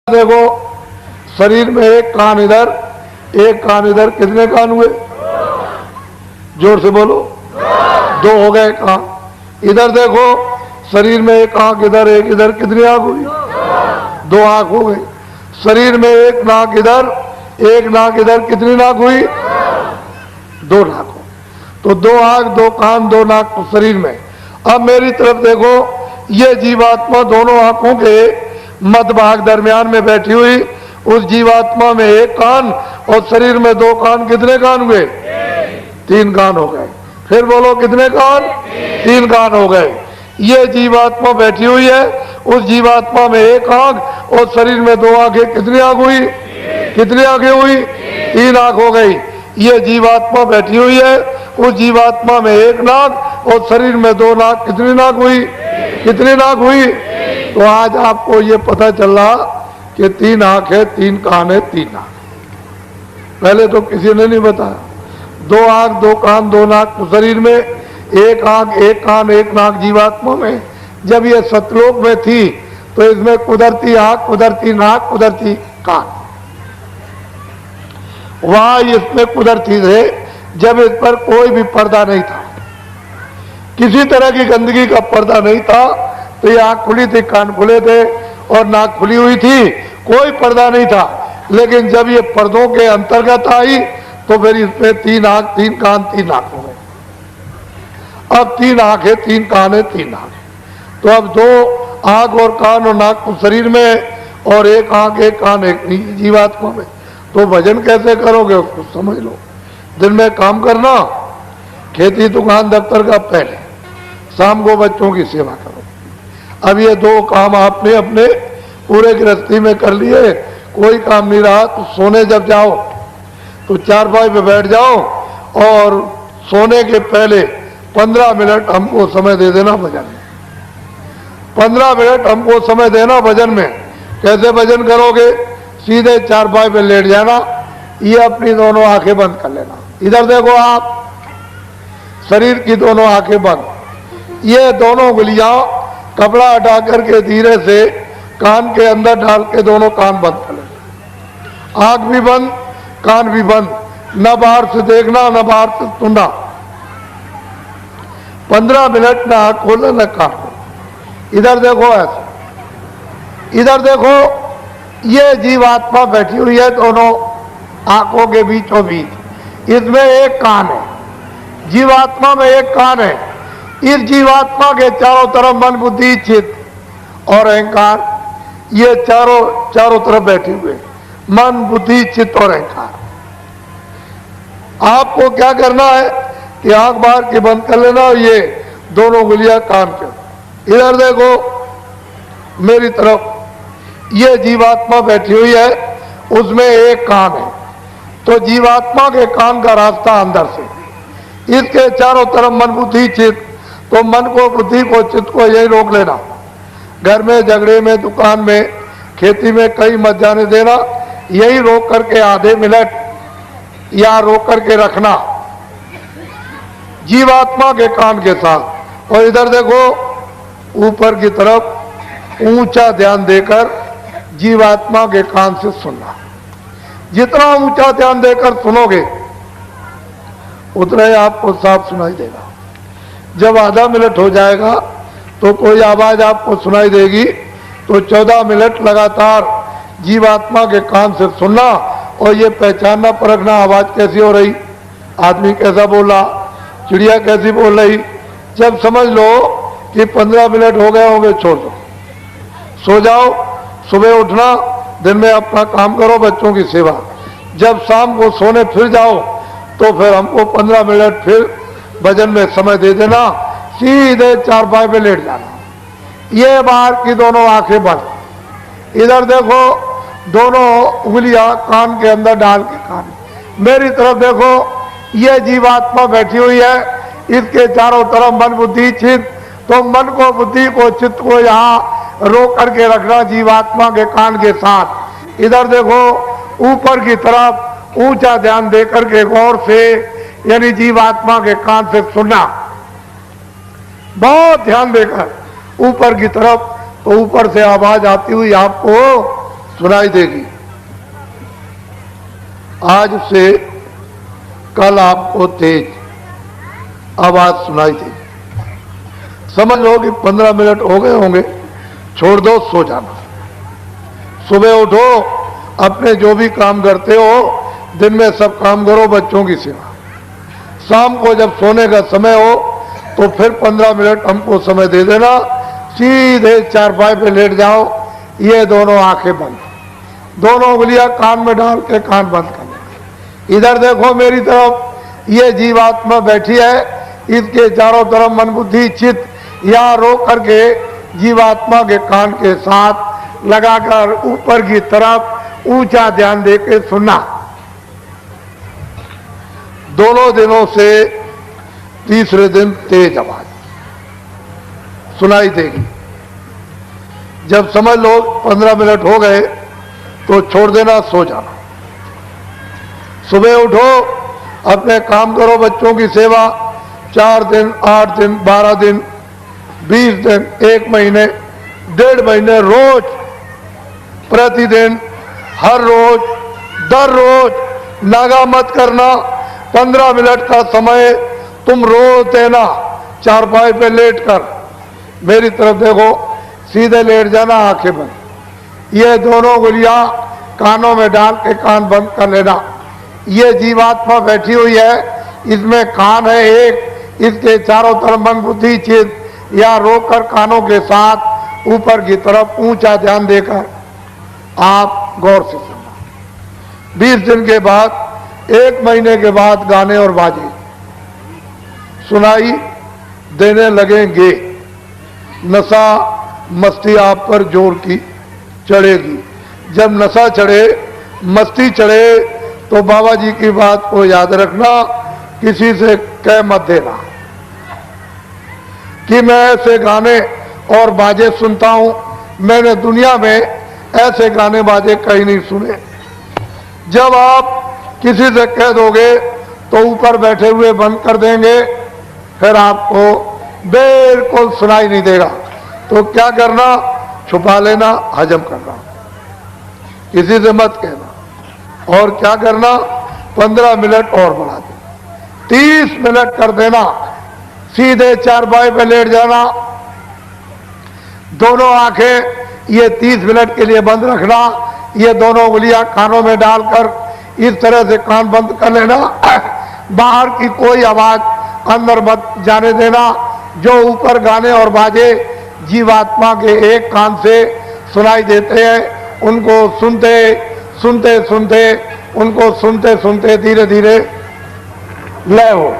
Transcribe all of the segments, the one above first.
देखो शरीर में एक कान इधर कितने कान हुए? जोर से बोलो। दो हो गए कान। इधर देखो शरीर में एक आंख इधर एक इधर, कितनी आंख हुई? दो आंख हो गई। शरीर में एक नाक इधर कितनी नाक हुई? दो नाक हो। तो दो आंख दो कान दो नाक तो शरीर में। अब मेरी तरफ देखो, ये जीवात्मा दोनों आंखों के मध्य भाग दरमियान में बैठी हुई, उस जीवात्मा में एक कान और शरीर में दो कान, कितने कान हुए? तीन कान हो गए। फिर बोलो कितने कान? तीन कान हो गए। ये जीवात्मा बैठी हुई है, उस जीवात्मा में एक आंख और शरीर में दो आंखें, कितनी आंख हुई? कितनी आंखें हुई? तीन आंख हो गई। ये जीवात्मा बैठी हुई है, उस जीवात्मा में एक नाक और शरीर में दो नाक, कितनी नाक हुई? कितनी नाक हुई? तो आज आपको ये पता चला कि तीन आंख है, तीन कान है, तीन नाक। पहले तो किसी ने नहीं बताया। दो आंख दो कान दो नाक तो शरीर में, एक आंख एक कान एक नाक जीवात्मा में। जब ये सतलोक में थी तो इसमें कुदरती आंख कुदरती नाक कुदरती कान, वहां इसमें कुदरती थे जब इस पर कोई भी पर्दा नहीं था, किसी तरह की गंदगी का पर्दा नहीं था। तो ये आंख खुली थी, कान खुले थे और नाक खुली हुई थी, कोई पर्दा नहीं था। लेकिन जब ये पर्दों के अंतर्गत आई तो फिर इसमें तीन आंख तीन कान तीन नाक हो गए। अब तीन आंख है तीन कान है तीन नाक है। तो अब दो आंख और कान और नाक तो शरीर में और एक आंख एक कान एक जीवात्मा में। तो भजन कैसे करोगे उसको समझ लो। दिन में काम करना, खेती दुकान दफ्तर का पहले, शाम को बच्चों की सेवा करो। अब ये दो काम आपने अपने पूरे गृहस्थी में कर लिए, कोई काम नहीं रहा तो सोने जब जाओ तो चारपाई पे बैठ जाओ और सोने के पहले 15 मिनट हमको समय दे देना भजन में। 15 मिनट हमको समय देना भजन में। कैसे भजन करोगे? सीधे चारपाई पे लेट जाना, ये अपनी दोनों आंखें बंद कर लेना। इधर देखो आप, शरीर की दोनों आंखें बंद, ये दोनों उंगलियां कपड़ा हटा करके धीरे से कान के अंदर डाल के दोनों कान बंद कर लेना। आंख भी बंद कान भी बंद, न बाहर से देखना न बाहर से सुनना। 15 मिनट न आंख खोले न कान खोले। इधर देखो ऐसे, इधर देखो ये जीवात्मा बैठी हुई है दोनों आंखों के बीचों बीच, इसमें एक कान है, जीवात्मा में एक कान है। इस जीवात्मा के चारों तरफ मन बुद्धि चित्त और अहंकार, ये चारों तरफ बैठे हुए मन बुद्धि चित्त और अहंकार। आपको क्या करना है कि आंख बाहर की बंद कर लेना, ये दोनों उंगलियां कान के। इधर देखो मेरी तरफ, ये जीवात्मा बैठी हुई है, उसमें एक कान है। तो जीवात्मा के कान का रास्ता अंदर से, इसके चारों तरफ मन बुद्धि चित्त। तो मन को बुद्धि को चित्त को यही रोक लेना। घर में झगड़े में दुकान में खेती में कहीं मत जाने देना, यही रोक करके आधे मिनट या रोक करके रखना जीवात्मा के कान के साथ। और इधर देखो ऊपर की तरफ ऊंचा ध्यान देकर जीवात्मा के कान से सुनना। जितना ऊंचा ध्यान देकर सुनोगे उतना ही आपको साफ सुनाई देगा। जब आधा मिनट हो जाएगा तो कोई आवाज आपको सुनाई देगी, तो 14 मिनट लगातार जीवात्मा के कान से सुनना और ये पहचानना परखना आवाज कैसी हो रही, आदमी कैसा बोला, चिड़िया कैसी बोल रही। जब समझ लो कि 15 मिनट हो गए होंगे, छोड़ दो, सो जाओ। सुबह उठना, दिन में अपना काम करो, बच्चों की सेवा। जब शाम को सोने फिर जाओ तो फिर हमको 15 मिनट फिर भजन में समय दे देना, सीधे चारपाई पे लेट जाना। ये बाहर की दोनों आंखें बंद। इधर देखो दोनों उंगलियां कान के अंदर डाल के कान। मेरी तरफ देखो, ये जीवात्मा बैठी हुई है, इसके चारों तरफ मन बुद्धि चित्त। तो मन को बुद्धि को चित्त को यहाँ रोक करके रखना जीवात्मा के कान के साथ। इधर देखो ऊपर की तरफ ऊंचा ध्यान दे करके गौर से, यानी जीवात्मा के कान से सुनना, बहुत ध्यान देकर ऊपर की तरफ। तो ऊपर से आवाज आती हुई आपको सुनाई देगी। आज से कल आपको तेज आवाज सुनाई देगी। समझ लो कि 15 मिनट हो गए होंगे, छोड़ दो, सो जाना। सुबह उठो, अपने जो भी काम करते हो दिन में सब काम करो, बच्चों की सेवा। शाम को जब सोने का समय हो तो फिर 15 मिनट हमको समय दे देना, सीधे चारपाई पे लेट जाओ, ये दोनों आंखें बंद, दोनों उंगलियां कान में डाल के कान बंद कर लेना। इधर देखो मेरी तरफ, ये जीवात्मा बैठी है, इसके चारों तरफ मन बुद्धि चित्त या रोक करके जीवात्मा के कान के साथ लगाकर ऊपर की तरफ ऊंचा ध्यान देके सुनना। दोनों दिनों से तीसरे दिन तेज आवाज सुनाई देगी। जब समझ लो 15 मिनट हो गए तो छोड़ देना, सो जाना। सुबह उठो, अपने काम करो, बच्चों की सेवा। 4 दिन, 8 दिन, 12 दिन, 20 दिन, 1 महीने, 1.5 महीने, रोज, प्रतिदिन, हर रोज, दर रोज नागा मत करना। 15 मिनट का समय तुम रोज देना। चारपाई पे लेट कर मेरी तरफ देखो, सीधे लेट जाना, आंखें बंद। ये दोनों उंगलियां कानों में डाल के कान बंद कर लेना। ये जीवात्मा बैठी हुई है, इसमें कान है एक, इसके चारों तरफ मन बुद्धि चित्त या रोककर कानों के साथ ऊपर की तरफ ऊंचा ध्यान देकर आप गौर से सुनना। 20 दिन के बाद, 1 महीने के बाद गाने और बाजे सुनाई देने लगेंगे। नशा मस्ती आप पर जोर की चढ़ेगी। जब नशा चढ़े, मस्ती चढ़े तो बाबा जी की बात को याद रखना, किसी से कह मत देना कि मैं ऐसे गाने और बाजे सुनता हूं, मैंने दुनिया में ऐसे गाने बाजे कहीं नहीं सुने। जब आप किसी से कह दोगे तो ऊपर बैठे हुए बंद कर देंगे, फिर आपको बिल्कुल सुनाई नहीं देगा। तो क्या करना, छुपा लेना, हजम करना, किसी से मत कहना। और क्या करना, 15 मिनट और बढ़ा देना, 30 मिनट कर देना। सीधे चारपाई पे लेट जाना, दोनों आंखें ये 30 मिनट के लिए बंद रखना। ये दोनों उंगलियां कानों में डालकर इस तरह से कान बंद कर लेना। बाहर की कोई आवाज अंदर मत जाने देना। जो ऊपर गाने और बाजे जीवात्मा के एक कान से सुनाई देते हैं, उनको सुनते सुनते सुनते उनको सुनते सुनते धीरे धीरे लय हो,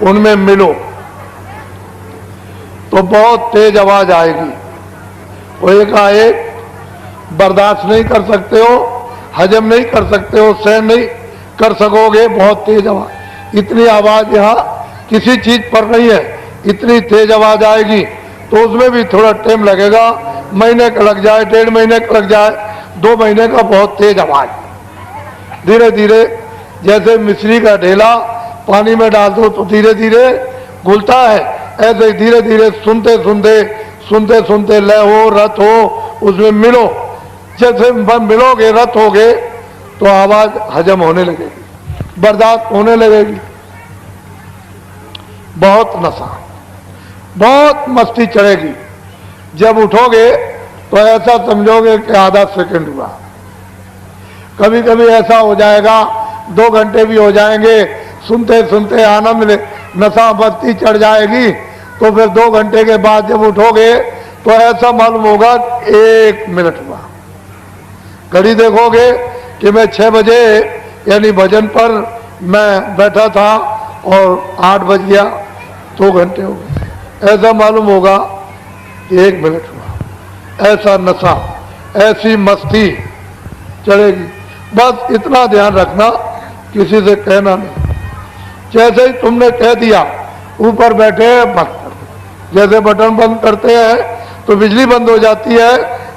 उनमें मिलो तो बहुत तेज आवाज आएगी। वो एकाएक बर्दाश्त नहीं कर सकते हो, हजम नहीं कर सकते हो, सहन नहीं कर सकोगे, बहुत तेज आवाज। इतनी आवाज यहाँ किसी चीज पर नहीं है, इतनी तेज आवाज आएगी। तो उसमें भी थोड़ा टाइम लगेगा, महीने का लग जाए, 1.5 महीने का लग जाए, 2 महीने का, बहुत तेज आवाज। धीरे धीरे जैसे मिश्री का ढेला पानी में डाल दो तो धीरे धीरे घुलता है, ऐसे ही धीरे धीरे सुनते सुनते सुनते सुनते लय हो, रत हो, उसमें मिलो। जैसे मिलोगे, रत होगे तो आवाज हजम होने लगेगी, बर्दाश्त होने लगेगी। बहुत नशा, बहुत मस्ती चढ़ेगी। जब उठोगे तो ऐसा समझोगे कि आधा सेकंड हुआ। कभी कभी ऐसा हो जाएगा 2 घंटे भी हो जाएंगे, सुनते सुनते आनंद नशा मस्ती चढ़ जाएगी। तो फिर 2 घंटे के बाद जब उठोगे तो ऐसा मालूम होगा 1 मिनट हुआ। घड़ी देखोगे कि मैं 6 बजे यानी भजन पर मैं बैठा था और 8 बज गया, 2 घंटे हो गए। ऐसा मालूम होगा कि 1 मिनट हुआ। ऐसा नशा, ऐसी मस्ती चढ़ेगी। बस इतना ध्यान रखना, किसी से कहना नहीं। जैसे ही तुमने कह दिया, ऊपर बैठे बंद कर दो। जैसे बटन बंद करते हैं तो बिजली बंद हो जाती है,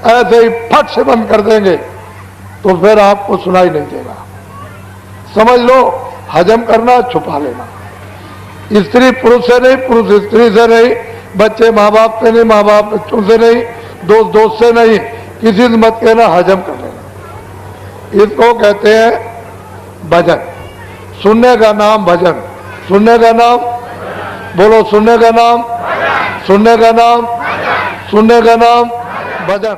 ऐसे ही फट से बंद कर देंगे तो फिर आपको सुनाई नहीं देगा। समझ लो, हजम करना, छुपा लेना। स्त्री पुरुष से नहीं, पुरुष स्त्री से नहीं, बच्चे माँ बाप से नहीं, माँ बाप बच्चों से नहीं, दोस्त दोस्त से नहीं, किसी से मत कहना हजम कर लेना। इसको कहते हैं भजन। सुनने का नाम भजन, सुनने का नाम, बोलो सुनने का नाम, सुनने का नाम, सुनने का नाम भजन।